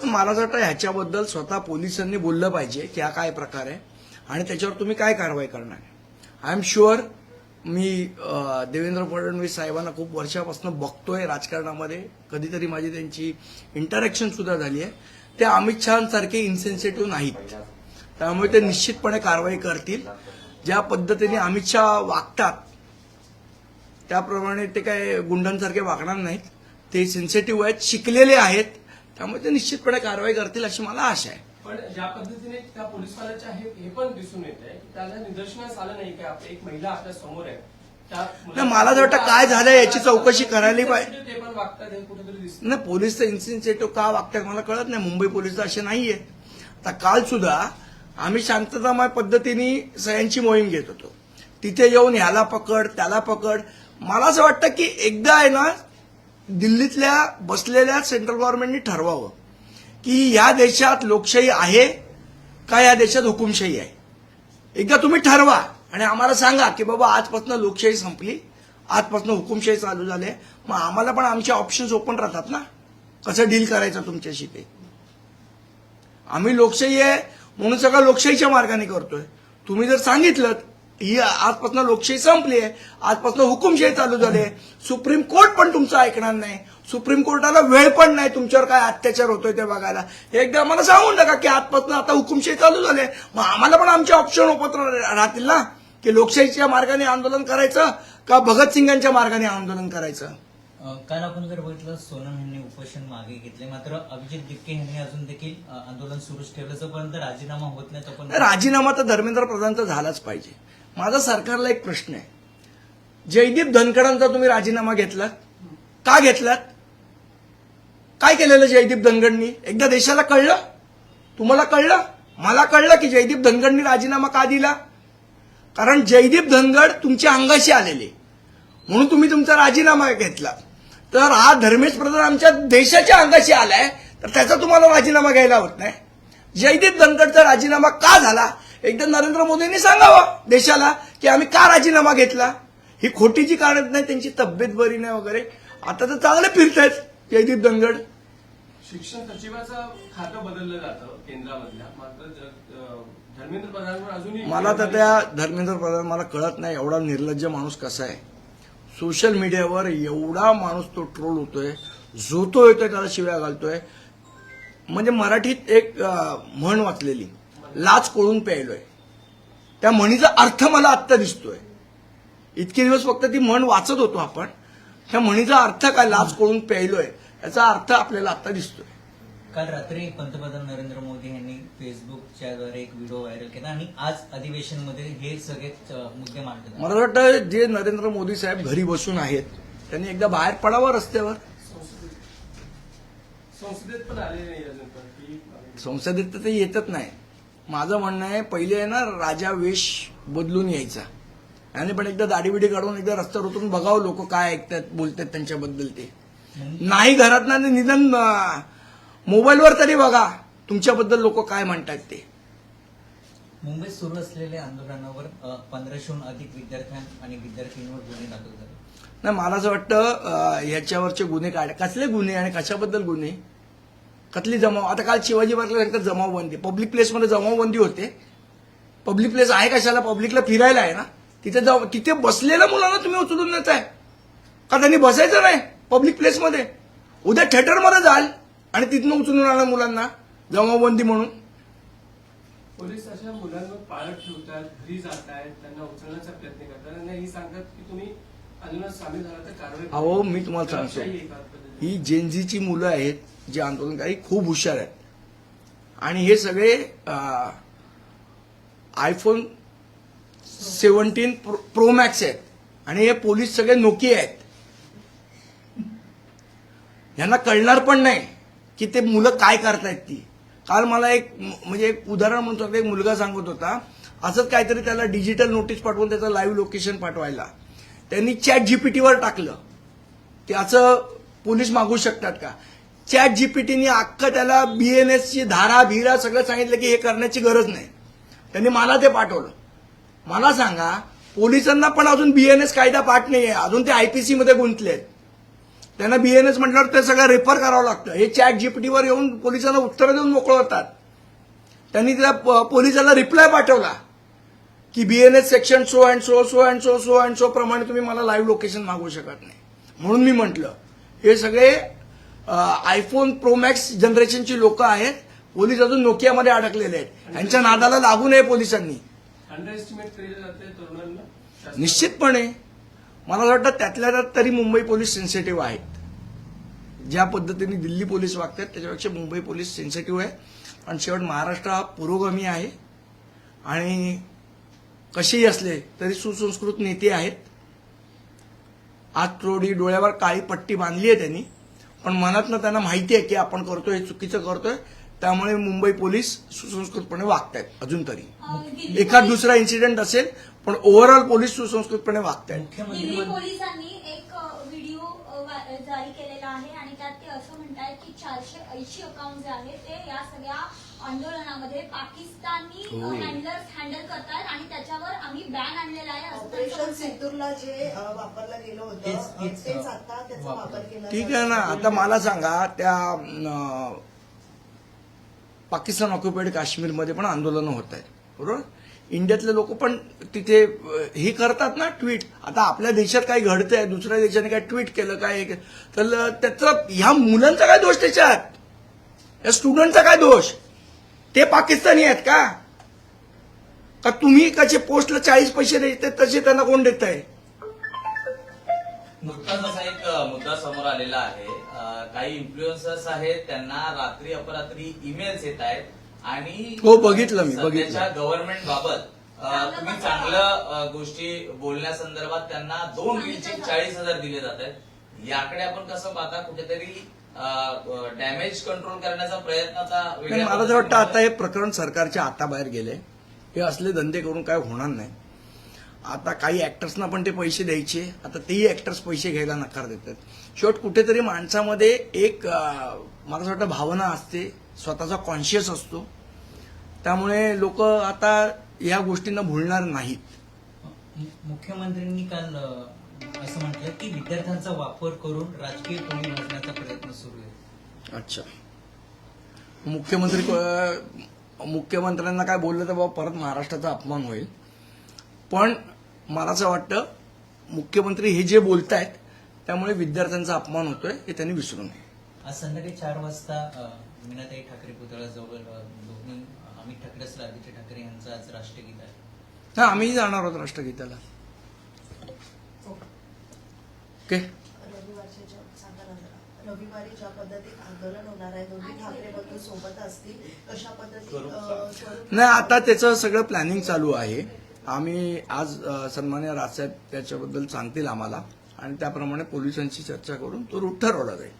मला असं वाटतं ह्याच्याबद्दल स्वतः पोलिसांनी बोललं पाहिजे की हा काय प्रकार आहे आणि त्याच्यावर तुम्ही काय कारवाई करणार. आय एम शुअर मी देवेंद्र फडणवीस साहेबांना खूप वर्षापासून बघतोय राजकारणामध्ये, कधीतरी माझी त्यांची इंटरॅक्शन सुद्धा झाली आहे. ते अमित शहांसारखे इन्सेन्सिटिव्ह नाहीत, त्यामुळे ते निश्चितपणे कारवाई करतील. ज्या पद्धतीने अमित शहा वागतात त्याप्रमाणे ते काय गुंडांसारखे वागणार नाहीत. ते सेन्सिटिव्ह आहेत, शिकलेले आहेत, त्यामुळे ते निश्चितपणे कारवाई करतील अशी मला आशा आहे. पण ज्या पद्धतीने त्या पोलीसवाल्याच्या हे पण दिसून येत आहे की त्याला निदर्शनास आलं नाही की एक महिला आपल्या समोर आहे. नाही, मला असं वाटतं काय झालं याची चौकशी करायला पाहिजे. ते पण वागतात हे कुठेतरी दिसतं. नाही, पोलीस तर इन्सेन्सिटिव्ह का वागतात मला कळत नाही. मुंबई पोलीस तर असे नाहीये. आता काल सुद्धा आम्ही शांततामय पद्धतीने सह्यांची मोहीम घेत होतो. तिथे येऊन ह्याला पकड त्याला पकड. मला असं वाटतं की एकदा आहे ना दिल्लीतल्या बसलेल्या सेंट्रल गव्हर्नमेंटनी ठरवावं की या देशात लोकशाही आहे का या देशात हुकुमशाही आहे. एकदा तुम्ही ठरवा आणि आम्हाला सांगा की बाबा आजपासून लोकशाही संपली, आजपासून हुकुमशाही चालू झाली. मग आम्हाला पण आमचे ऑप्शन्स ओपन राहतात ना, कसं डील करायचं तुमच्याशी ते. आम्ही लोकशाही आहे म्हणून सगळं लोकशाहीच्या मार्गाने करतोय. तुम्ही जर सांगितलं ही आजपासून लोकशाही संपली आहे, आजपासून हुकुमशाही चालू झाली आहे, सुप्रीम कोर्ट पण तुमचं ऐकणार नाही, सुप्रीम कोर्टाला वेळ पण नाही तुमच्यावर काय अत्याचार होतोय ते बघायला. एकदा आम्हाला सांगून टाका की आजपासून आता हुकुमशाही चालू झाली आहे. मग आम्हाला पण आमचे ऑप्शन ओपन राहतील ना की लोकशाहीच्या मार्गाने आंदोलन करायचं का भगतसिंगांच्या मार्गाने आंदोलन करायचं. काल आपण जर बघितलं सोनम यांनी उपोषण मागे घेतले, मात्र अभिजित दिपके यांनी अजून देखील आंदोलन सुरूच ठेवलं. जोपर्यंत राजीनामा होत नाही तोपर्यंत राजीनामा तर धर्मेंद्र प्रधानचा झालाच पाहिजे. माझा सरकारला एक प्रश्न आहे, जयदीप धनखडांचा तुम्ही राजीनामा घेतलात का घेतलात? काय केलेलं जयदीप धनखडनी? एकदा देशाला कळलं? तुम्हाला कळलं? मला कळलं की जयदीप धनखडनी राजीनामा का दिला. कारण जयदीप धनखड तुमच्या अंगाशी आलेले म्हणून तुम्ही तुमचा राजीनामा घेतला. तर हा धर्मेश प्रधान आमच्या देशाच्या अंगाशी आलाय तर त्याचा तुम्हाला राजीनामा घ्यायला होत नाही. जयदीप धनखडचा राजीनामा का झाला एकदा नरेंद्र मोदींनी सांगावं देशाला की आम्ही का राजीनामा घेतला. ही खोटी जी कारण नाही, त्यांची तब्येत बरी नाही वगैरे. आता तर चांगले फिरतायत जयदीप धनखड. शिक्षण सचिवाचं खातं बदललं जातं केंद्रामधल्या, मात्र धर्मेंद्र प्रधानवर अजूनही मला तर त्या धर्मेंद्र प्रधान मला कळत नाही एवढा निर्लज्ज माणूस कसा आहे. सोशल मीडियावर एवढा माणूस तो ट्रोल होतोय, झोतो येतोय, त्याला शिव्या घालतोय. म्हणजे मराठीत एक म्हण वाचलेली, लाच कोळून प्यायलोय. त्या म्हणीचा अर्थ मला आत्ता दिसतोय. इतके दिवस फक्त ती म्हण वाचत होतो आपण, त्या म्हणीचा अर्थ काय लाच कोळून प्यायलोय याचा अर्थ आपल्याला आत्ता दिसतोय. काल रात्री पंतप्रधान नरेंद्र मोदी यांनी फेसबुकच्या द्वारे एक व्हिडिओ व्हायरल केला आणि आज अधिवेशनमध्ये हे सगळे मुद्दे मांडले. मला वाटतं जे नरेंद्र मोदी साहेब घरी बसून आहेत त्यांनी एकदा बाहेर पडावं रस्त्यावर. संसदेत पण आले नाही अजून पण. संसदेत तर ते येतच नाही. माझं म्हणणं आहे पहिले आहे ना राजा वेश बदलून यायचा आणि पण एकदा दाढीबिडी काढून एकदा रस्त्यावर उतरून बघावं लोक काय ऐकतात बोलतात त्यांच्याबद्दल. ते नाही घरात ना निदान मोबाईलवर तरी बघा तुमच्याबद्दल लोक काय म्हणतात ते. मुंबईत सुरू असलेल्या आंदोलनावर 1500हून अधिक विद्यार्थ्यां आणि विद्यार्थिनींवर गुन्हे दाखल झाले. नाही, मला असं वाटतं ह्याच्यावरचे गुन्हे कसले गुन्हे आणि कशाबद्दल गुन्हे, कसली जमाव. आता काल शिवाजी पार्कला सांगतात जमावबंदी, पब्लिक प्लेसमध्ये जमावबंदी होते. पब्लिक प्लेस आहे कशाला, पब्लिकला फिरायला आहे ना. तिथे बसलेल्या मुलांना तुम्ही उचलून नेताय का? त्यांनी बसायचं नाही पब्लिक प्लेसमध्ये. उद्या थिएटरमध्ये जाल आणि तिथनं उचलून आणा मुलांना जमावबंदी म्हणून. पोलीस अशा मुलांवर पाळत ठेवतात, घरी जात आहेत, त्यांना उचलण्याचा प्रयत्न करतात, त्यांना ही सांगतात की तुम्ही आंदोलनात सामील झाला तर कारवाई. अहो मी तुम्हाला सांगतो, ही जेनझीची मुलं आहेत जे आंदोलनकारी, खूप हुशार आहेत आणि हे सगळे आयफोन 17 प्रो मॅक्स आहेत आणि हे पोलीस सगळे नोकिया आहेत. यांना कळणार पण नाही की ते मुलं काय करतायत ती. काल मला एक उदाहरण म्हणतो, एक मुलगा सांगत होता असंच काहीतरी त्याला डिजिटल नोटीस पाठवून त्याचं लाईव्ह लोकेशन पाठवायला त्यांनी चॅट जीपीटीवर टाकलं की असं पोलीस मागू शकतात का. चॅट जीपीटीने अख्खं त्याला बीएनएसची धारा भिरा सगळं सांगितलं की हे करण्याची गरज नाही. त्यांनी मला ते पाठवलं. मला सांगा पोलिसांना पण अजून बीएनएस कायदा पाठ नाहीये, अजून ते आयपीसी मध्ये गुंतलेत. त्यांना BNS म्हटल्यावर ते सगळं रेफर करावं लागतं. हे चॅट जीपीटीवर येऊन पोलिसांना उत्तरं देऊन मोकळं होतात. त्यांनी त्या पोलिसाला रिप्लाय पाठवला की BNS section so and so so and so so and so प्रमाणे तुम्ही मला लाईव्ह लोकेशन मागवू शकत नाही. म्हणून मी म्हटलं हे सगळे आयफोन प्रो मॅक्स जनरेशनची लोक आहेत. पोलीस अजून नोकियामध्ये अडकलेले आहेत. यांच्या नादाला लागू नये पोलिसांनी. अंडर एस्टिमेट केले जाते तरुणांना. निश्चितपणे मला वाटतं त्यातल्या त्यात तरी मुंबई पोलीस सेन्सिटिव्ह आहेत. ज्या पद्धतीने दिल्ली पोलीस वागतात त्याच्यापेक्षा मुंबई पोलीस सेन्सिटिव्ह आहे. आणि शेवट महाराष्ट्र हा पुरोगामी आहे आणि कसेही असले तरी सुसंस्कृत नेते आहेत. आज थोडी डोळ्यावर काळी पट्टी बांधली आहे त्यांनी, पण मनातनं त्यांना माहिती आहे की आपण करतोय हे चुकीचं करतोय. त्यामुळे मुंबई पोलीस सुसंस्कृतपणे वागतायत अजून तरी. एखाद दुसरा इन्सिडेंट असेल पण ओव्हरऑल पोलीस सुसंस्कृतपणे वागतायत. दिल्ली पोलिसांनी एक व्हिडिओ जारी केलेला आहे आणि त्यात ते असं म्हणतायत की 480 अकाउंट जे आहेत ते या सगळ्या आंदोलनामध्ये पाकिस्तानी हँडलर्स हँडल करतात आणि त्याच्यावर आम्ही बॅन आणलेला आहे असं त्यांचं ऑपरेशन म्हणणं आहे. सिंदूरला जे वापरलं गेलं होतं तेच आता त्याचा वापर केला ठीक आहे ना. आता मला सांगा त्या पाकिस्तान ऑक्युपाईड काश्मीरमध्ये पण आंदोलनं होत आहेत बरोबर. इंडियातले लोक पण तिथे हे करतात ना ट्विट. आता आपल्या देशात काही घडतंय दुसऱ्या देशाने काय ट्विट केलं काय तर त्याचा ह्या मुलांचा काय दोष त्याच्यात. या स्टुडंटचा काय दोष. ते पाकिस्तानी आहेत का तुम्ही कसे पोस्टला 40 पैसे देते तसे त्यांना कोण देत आहे. नुकताच असा एक मुद्दा समोर आलेला आहे. काही इन्फ्लुएन्सर्स आहेत त्यांना रात्री अपरात्री ईमेल्स येत आहेत आणि हो, बघितलं मी, बघितलं. सध्याच्या गव्हर्नमेंट बाबत तुम्ही चांगलं गोष्टी बोलण्यासंदर्भात त्यांना 2 रीलचे 40,000 दिले जात आहेत. याकडे आपण कसं पाहता. कुठेतरी डॅमेज कंट्रोल करण्याचा प्रयत्न आता नाही, मला तर वाटतं आता हे प्रकरण सरकारच्या हाताबाहेर गेले. हे असले धंदे करून काय होणार नाही. आता काही ऍक्टर्सना पण ते पैसे द्यायचे. आता तेही ऍक्टर्स पैसे घ्यायला नकार देतात. शेवट कुठेतरी माणसामध्ये एक मला असं वाटतं भावना असते, स्वतःचा कॉन्शियस असतो. त्यामुळे लोक आता या गोष्टींना भुलणार नाहीत. मुख्यमंत्र्यांनी काल असं म्हटलं की विद्यार्थ्यांचा वापर करून राजकीय कोणी भाजण्याचा प्रयत्न सुरू आहे. अच्छा. मुख्यमंत्र्यांना काय बोललं तर बाबा परत महाराष्ट्राचा अपमान होईल. पण मला असं वाटतं मुख्यमंत्री हे जे बोलतायत त्यामुळे विद्यार्थ्यांचा अपमान होतोय हे त्यांनी विसरू नये. आज संध्याकाळी 4 वाजता मीनाताई ठाकरे पुतळ्याजवळ दोन्ही अमित ठाकरे असले आदित्य ठाकरे यांचं आज राष्ट्रगीत आहे. हा, आम्हीही जाणार आहोत राष्ट्रगीताला. ओके. रविवारी ज्या पद्धतीत आंदोलन होणार आहे दोन्ही ठाकरे बंधू सोबत असतील कशा पद्धतीत नाही, आता त्याचं सगळं प्लॅनिंग चालू आहे. आम्ही आज सन्मान्य राजसाहेब त्याच्याबद्दल सांगतील आम्हाला आणि त्याप्रमाणे पोलिसांची चर्चा करून तो रूट ठरवला जाईल.